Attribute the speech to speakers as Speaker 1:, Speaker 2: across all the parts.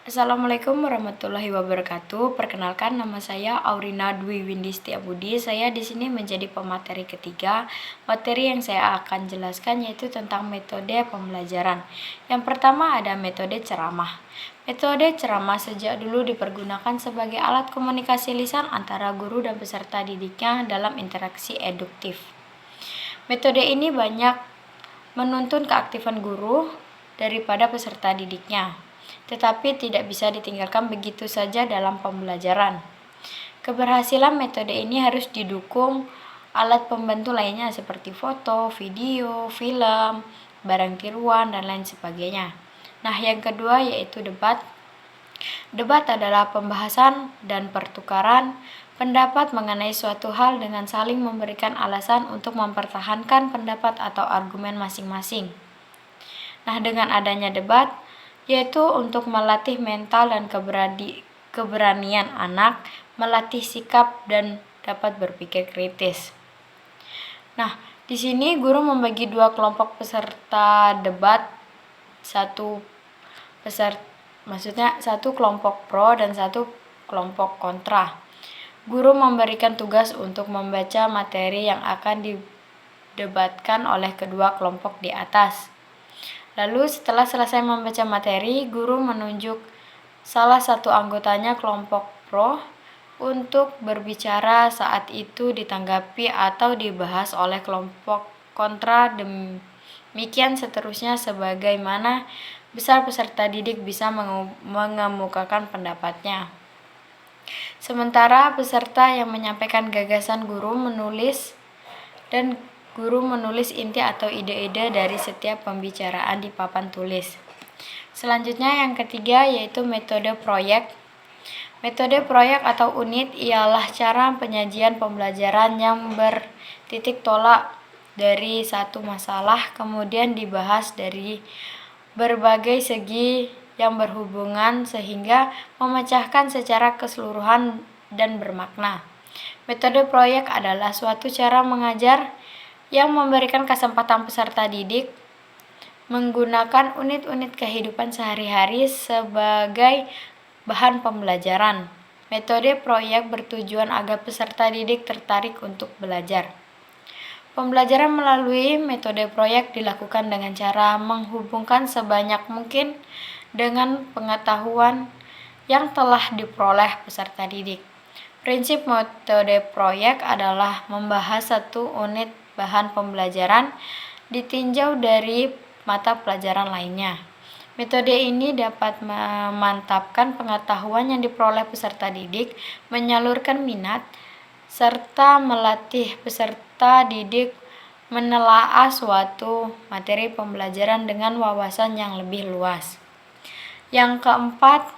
Speaker 1: Assalamualaikum warahmatullahi wabarakatuh. Perkenalkan, nama saya Aurina Dwi Windy Setiabudi. Saya di sini menjadi pemateri ketiga. Materi yang saya akan jelaskan yaitu tentang metode pembelajaran. Yang pertama ada metode ceramah. Metode ceramah sejak dulu dipergunakan sebagai alat komunikasi lisan antara guru dan peserta didiknya dalam interaksi eduktif. Metode ini banyak menuntun keaktifan guru daripada peserta didiknya, tetapi tidak bisa ditinggalkan begitu saja dalam pembelajaran. Keberhasilan metode ini harus didukung alat pembantu lainnya seperti foto, video, film, barang tiruan, dan lain sebagainya. Nah, yang kedua yaitu debat. Debat adalah pembahasan dan pertukaran pendapat mengenai suatu hal dengan saling memberikan alasan untuk mempertahankan pendapat atau argumen masing-masing. Nah, dengan adanya debat, yaitu untuk melatih mental dan keberanian anak, melatih sikap dan dapat berpikir kritis. Nah, di sini guru membagi dua kelompok peserta debat, satu kelompok pro dan satu kelompok kontra. Guru memberikan tugas untuk membaca materi yang akan didebatkan oleh kedua kelompok di atas. Lalu setelah selesai membaca materi, guru menunjuk salah satu anggotanya kelompok pro untuk berbicara saat itu ditanggapi atau dibahas oleh kelompok kontra. Demikian seterusnya sebagaimana besar peserta didik bisa mengemukakan pendapatnya. Sementara peserta yang menyampaikan gagasan guru menulis inti atau ide-ide dari setiap pembicaraan di papan tulis. Selanjutnya yang ketiga yaitu metode proyek. Metode proyek atau unit ialah cara penyajian pembelajaran yang bertitik tolak dari satu masalah kemudian dibahas dari berbagai segi yang berhubungan sehingga memecahkan secara keseluruhan dan bermakna. Metode proyek adalah suatu cara mengajar yang memberikan kesempatan peserta didik menggunakan unit-unit kehidupan sehari-hari sebagai bahan pembelajaran. Metode proyek bertujuan agar peserta didik tertarik untuk belajar. Pembelajaran melalui metode proyek dilakukan dengan cara menghubungkan sebanyak mungkin dengan pengetahuan yang telah diperoleh peserta didik. Prinsip metode proyek adalah membahas satu unit bahan pembelajaran ditinjau dari mata pelajaran lainnya. Metode ini dapat memantapkan pengetahuan yang diperoleh peserta didik, menyalurkan minat, serta melatih peserta didik menelaah suatu materi pembelajaran dengan wawasan yang lebih luas. Yang keempat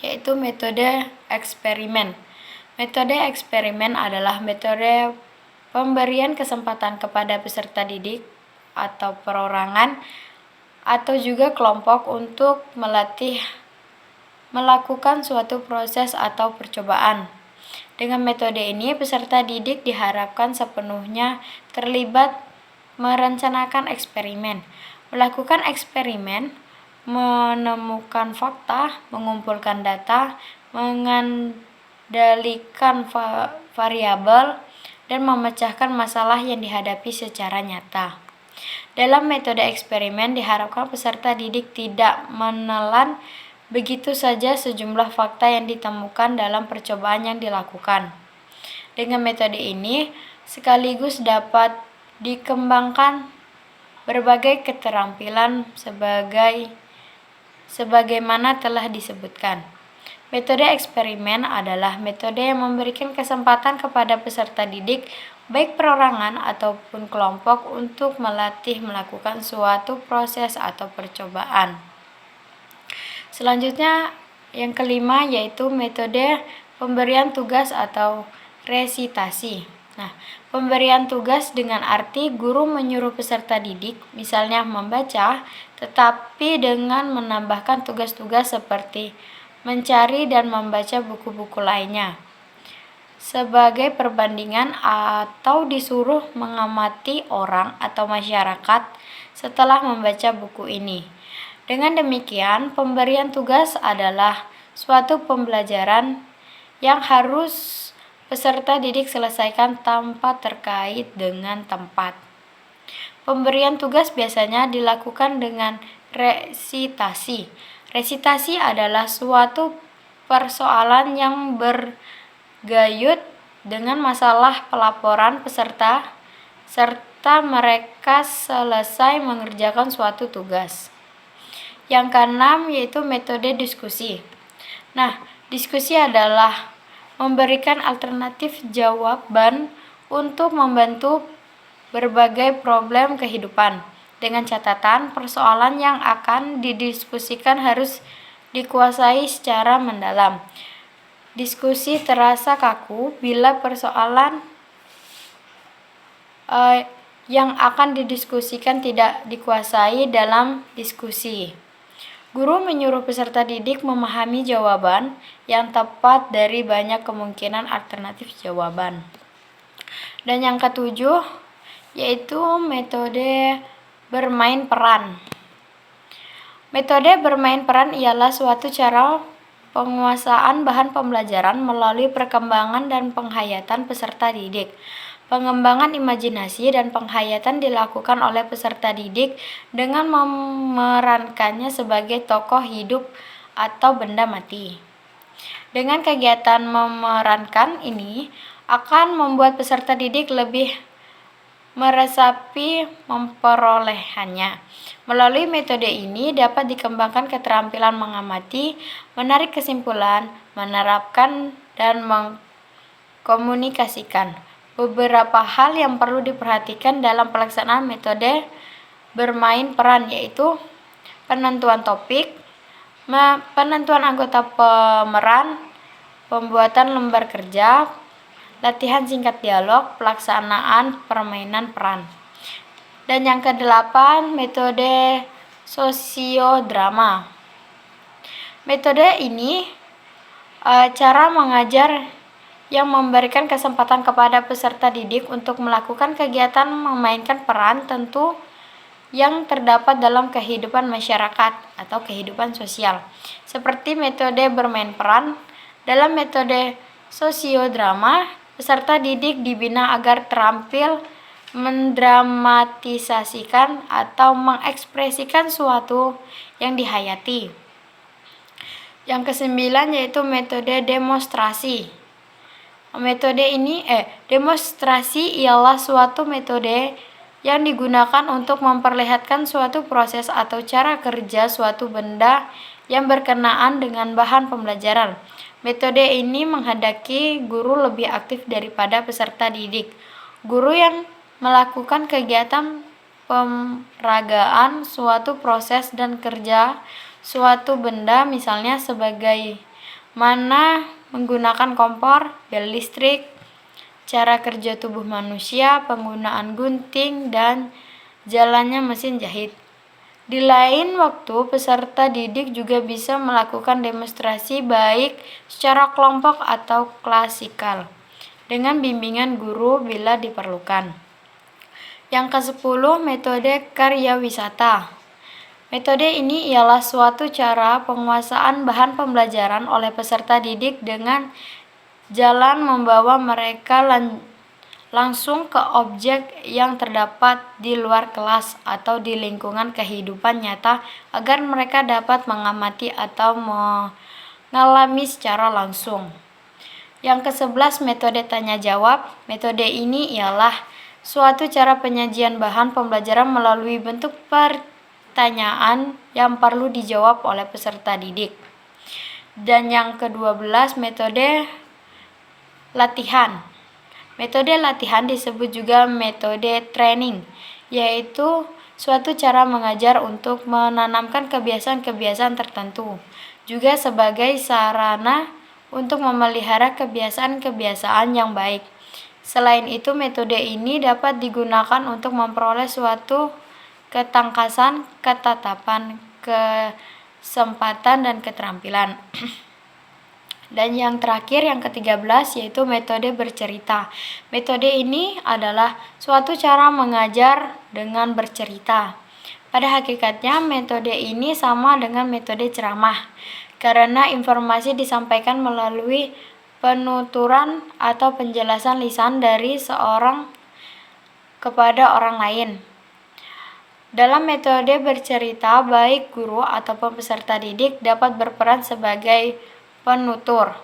Speaker 1: yaitu metode eksperimen. Metode eksperimen adalah metode pemberian kesempatan kepada peserta didik atau perorangan atau juga kelompok untuk melakukan suatu proses atau percobaan. Dengan metode ini, peserta didik diharapkan sepenuhnya terlibat merencanakan eksperimen, melakukan eksperimen, menemukan fakta, mengumpulkan data, mengendalikan variabel, dan memecahkan masalah yang dihadapi secara nyata. Dalam metode eksperimen diharapkan peserta didik tidak menelan begitu saja sejumlah fakta yang ditemukan dalam percobaan yang dilakukan. Dengan metode ini sekaligus dapat dikembangkan berbagai keterampilan sebagaimana telah disebutkan. Metode eksperimen adalah metode yang memberikan kesempatan kepada peserta didik, baik perorangan ataupun kelompok, untuk melatih melakukan suatu proses atau percobaan. Selanjutnya, yang kelima yaitu metode pemberian tugas atau resitasi. Nah, pemberian tugas dengan arti guru menyuruh peserta didik, misalnya membaca, tetapi dengan menambahkan tugas-tugas seperti mencari dan membaca buku-buku lainnya sebagai perbandingan, atau disuruh mengamati orang atau masyarakat setelah membaca buku ini. Dengan demikian, pemberian tugas adalah suatu pembelajaran yang harus peserta didik selesaikan tanpa terkait dengan tempat. Pemberian tugas biasanya dilakukan dengan resitasi. Resitasi adalah suatu persoalan yang bergayut dengan masalah pelaporan peserta serta mereka selesai mengerjakan suatu tugas. Yang keenam yaitu metode diskusi. Nah, diskusi adalah memberikan alternatif jawaban untuk membantu berbagai problem kehidupan. Dengan catatan, persoalan yang akan didiskusikan harus dikuasai secara mendalam. Diskusi terasa kaku bila persoalan yang akan didiskusikan tidak dikuasai dalam diskusi. Guru menyuruh peserta didik memahami jawaban yang tepat dari banyak kemungkinan alternatif jawaban. Dan yang ketujuh yaitu metode bermain peran. Metode bermain peran ialah suatu cara penguasaan bahan pembelajaran melalui perkembangan dan penghayatan peserta didik. Pengembangan imajinasi dan penghayatan dilakukan oleh peserta didik dengan memerankannya sebagai tokoh hidup atau benda mati. Dengan kegiatan memerankan ini akan membuat peserta didik lebih meresapi memperolehannya. Melalui metode ini dapat dikembangkan keterampilan mengamati, menarik kesimpulan, menerapkan, dan mengkomunikasikan. Beberapa hal yang perlu diperhatikan dalam pelaksanaan metode bermain peran yaitu penentuan topik, penentuan anggota pemeran, pembuatan lembar kerja, latihan singkat dialog, pelaksanaan permainan peran. Dan yang kedelapan, metode sosiodrama. Metode ini cara mengajar yang memberikan kesempatan kepada peserta didik untuk melakukan kegiatan memainkan peran tentu yang terdapat dalam kehidupan masyarakat atau kehidupan sosial. Seperti metode bermain peran, dalam metode sosiodrama, peserta didik dibina agar terampil mendramatisasikan atau mengekspresikan suatu yang dihayati. Yang kesembilan yaitu metode demonstrasi. Demonstrasi ialah suatu metode yang digunakan untuk memperlihatkan suatu proses atau cara kerja suatu benda yang berkenaan dengan bahan pembelajaran. Metode ini menghendaki guru lebih aktif daripada peserta didik. Guru yang melakukan kegiatan pemeragaan suatu proses dan kerja suatu benda, misalnya sebagai mana menggunakan kompor, bel listrik, cara kerja tubuh manusia, penggunaan gunting, dan jalannya mesin jahit. Di lain waktu, peserta didik juga bisa melakukan demonstrasi baik secara kelompok atau klasikal, dengan bimbingan guru bila diperlukan. Yang ke-10, metode karya wisata. Metode ini ialah suatu cara penguasaan bahan pembelajaran oleh peserta didik dengan jalan membawa mereka langsung ke objek yang terdapat di luar kelas atau di lingkungan kehidupan nyata agar mereka dapat mengamati atau mengalami secara langsung. Yang ke-11, metode tanya jawab. Metode ini ialah suatu cara penyajian bahan pembelajaran melalui bentuk pertanyaan yang perlu dijawab oleh peserta didik. Dan yang ke-12, metode latihan. Metode latihan disebut juga metode training, yaitu suatu cara mengajar untuk menanamkan kebiasaan-kebiasaan tertentu, juga sebagai sarana untuk memelihara kebiasaan-kebiasaan yang baik. Selain itu, metode ini dapat digunakan untuk memperoleh suatu ketangkasan, ketetapan, kesempatan, dan keterampilan. Dan yang terakhir, yang ke-13, yaitu metode bercerita. Metode ini adalah suatu cara mengajar dengan bercerita. Pada hakikatnya, metode ini sama dengan metode ceramah, karena informasi disampaikan melalui penuturan atau penjelasan lisan dari seorang kepada orang lain. Dalam metode bercerita, baik guru ataupun peserta didik dapat berperan sebagai penutur.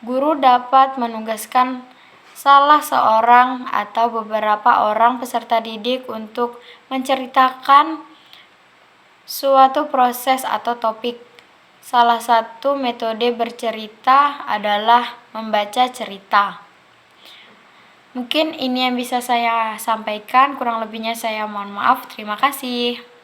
Speaker 1: Guru dapat menugaskan salah seorang atau beberapa orang peserta didik untuk menceritakan suatu proses atau topik. Salah satu metode bercerita adalah membaca cerita. Mungkin ini yang bisa saya sampaikan, kurang lebihnya saya mohon maaf. Terima kasih.